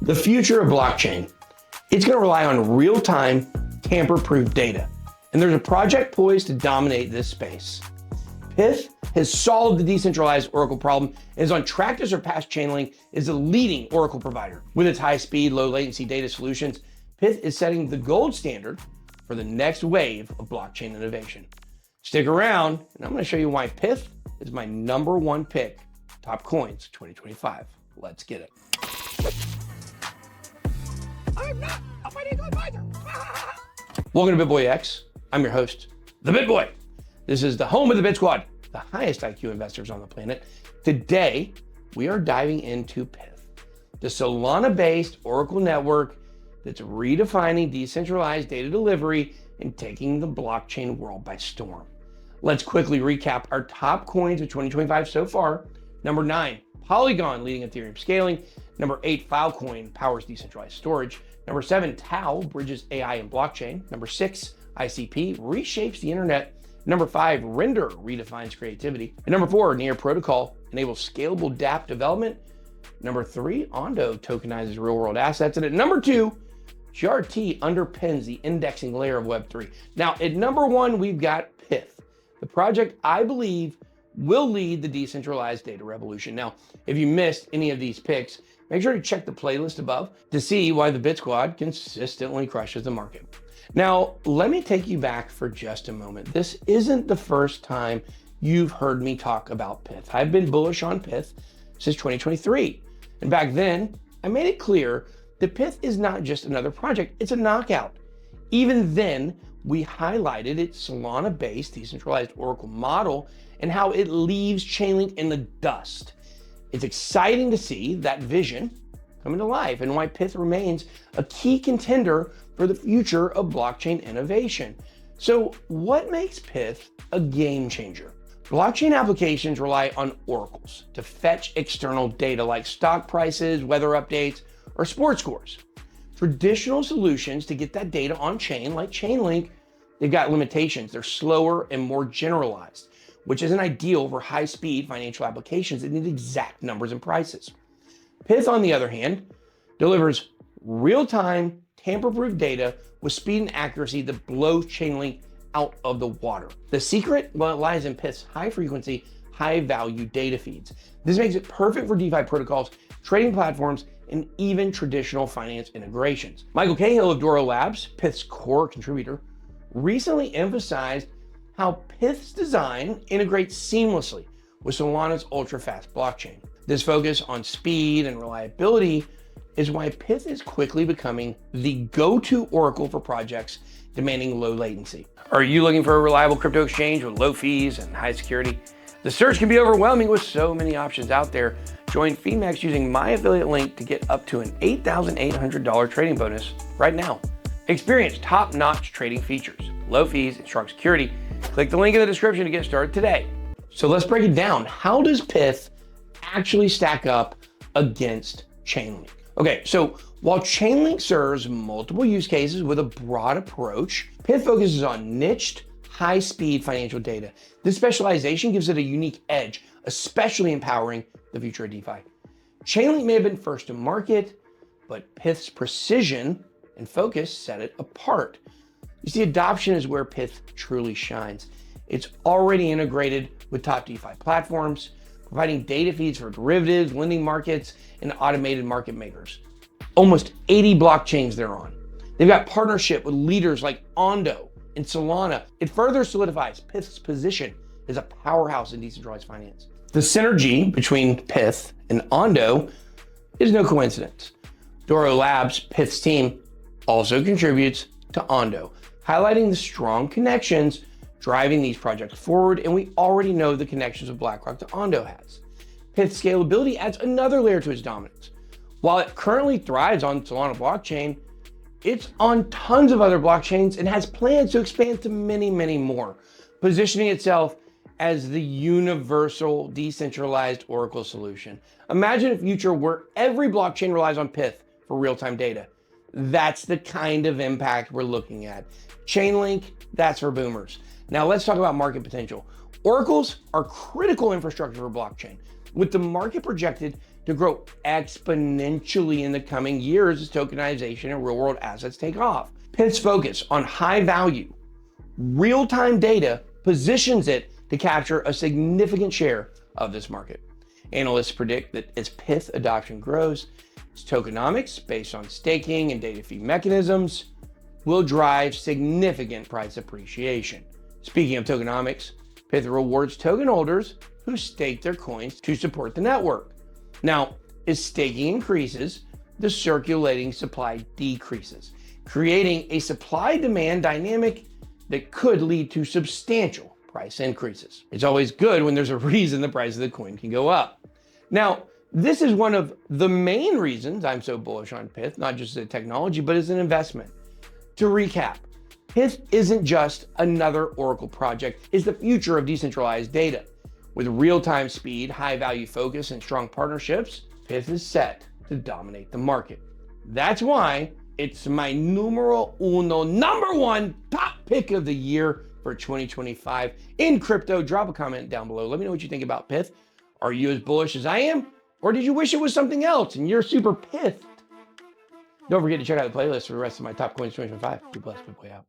The future of blockchain, it's going to rely on real-time, tamper-proof data. And there's a project poised to dominate this space. Pyth has solved the decentralized Oracle problem and is on track to surpass Chainlink as the leading Oracle provider. With its high-speed, low-latency data solutions, Pyth is setting the gold standard for the next wave of blockchain innovation. Stick around, and I'm going to show you why Pyth is my #1 pick, top coins 2025. Let's get it. I'm not a financial advisor. Welcome to BitBoy X. I'm your host, the BitBoy. This is the home of the Bit Squad, the highest IQ investors on the planet. Today, we are diving into Pyth, the Solana-based Oracle network that's redefining decentralized data delivery and taking the blockchain world by storm. Let's quickly recap our top coins of 2025 so far. Number 9, Polygon leading Ethereum scaling. Number 8, Filecoin powers decentralized storage. Number 7, Tau bridges AI and blockchain. Number 6, ICP reshapes the internet. Number 5, Render redefines creativity. And number 4, Near Protocol enables scalable dApp development. Number 3, Ondo tokenizes real-world assets. And at number 2, GRT underpins the indexing layer of Web3. Now, at number 1, we've got Pyth, the project I believe will lead the decentralized data revolution. Now, if you missed any of these picks, make sure to check the playlist above to see why the Bit Squad consistently crushes the market. Now, let me take you back for just a moment. This isn't the first time you've heard me talk about Pyth. I've been bullish on Pyth since 2023. And back then, I made it clear that Pyth is not just another project, it's a knockout. Even then, we highlighted its Solana-based decentralized Oracle model and how it leaves Chainlink in the dust. It's exciting to see that vision coming to life and why Pyth remains a key contender for the future of blockchain innovation. So what makes Pyth a game changer? Blockchain applications rely on oracles to fetch external data like stock prices, weather updates, or sports scores. Traditional solutions to get that data on chain, like Chainlink, they've got limitations. They're slower and more generalized, which isn't ideal for high-speed financial applications that need exact numbers and prices. Pyth, on the other hand, delivers real-time, tamper-proof data with speed and accuracy that blows Chainlink out of the water. The secret, well, it lies in Pyth's high-frequency, high-value data feeds. This makes it perfect for DeFi protocols, trading platforms, and even traditional finance integrations. Michael Cahill of Doro Labs, Pyth's core contributor, recently emphasized how Pyth's design integrates seamlessly with Solana's ultra-fast blockchain. This focus on speed and reliability is why Pyth is quickly becoming the go-to oracle for projects demanding low latency. Are you looking for a reliable crypto exchange with low fees and high security? The search can be overwhelming with so many options out there. Join Phemex using my affiliate link to get up to an $8,800 trading bonus right now. Experience top-notch trading features, low fees, and strong security. Click the link in the description to get started today. So let's break it down. How does Pyth actually stack up against Chainlink? Okay, so while Chainlink serves multiple use cases with a broad approach, Pyth focuses on niched, high-speed financial data. This specialization gives it a unique edge, especially empowering the future of DeFi. Chainlink may have been first to market, but Pyth's precision and focus set it apart. You see, adoption is where Pyth truly shines. It's already integrated with top DeFi platforms, providing data feeds for derivatives, lending markets, and automated market makers. Almost 80 blockchains they're on. They've got partnership with leaders like Ondo and Solana. It further solidifies Pyth's position as a powerhouse in decentralized finance. The synergy between Pyth and Ondo is no coincidence. Doro Labs, Pyth's team, also contributes to Ondo, highlighting the strong connections driving these projects forward, and we already know the connections of BlackRock to Ondo has. Pyth's scalability adds another layer to its dominance. While it currently thrives on Solana blockchain, it's on tons of other blockchains and has plans to expand to many, many more, positioning itself as the universal decentralized Oracle solution. Imagine a future where every blockchain relies on Pyth for real-time data. That's the kind of impact we're looking at. Chainlink, that's for boomers. Now let's talk about market potential. Oracles are critical infrastructure for blockchain, with the market projected to grow exponentially in the coming years as tokenization and real-world assets take off. Pyth's focus on high-value, real-time data positions it to capture a significant share of this market. Analysts predict that as Pyth adoption grows, its tokenomics, based on staking and data fee mechanisms, will drive significant price appreciation. Speaking of tokenomics, Pyth rewards token holders who stake their coins to support the network. Now, as staking increases, the circulating supply decreases, creating a supply-demand dynamic that could lead to substantial price increases. It's always good when there's a reason the price of the coin can go up. Now, this is one of the main reasons I'm so bullish on Pyth, not just as a technology, but as an investment. To recap, Pyth isn't just another Oracle project, it's the future of decentralized data. With real-time speed, high-value focus, and strong partnerships, Pyth is set to dominate the market. That's why it's my numero uno, number one top pick of the year for 2025 in crypto. Drop a comment down below. Let me know what you think about Pyth. Are you as bullish as I am? Or did you wish it was something else and you're super pithed? Don't forget to check out the playlist for the rest of my top coins 2025. Be blessed, BitBoy out.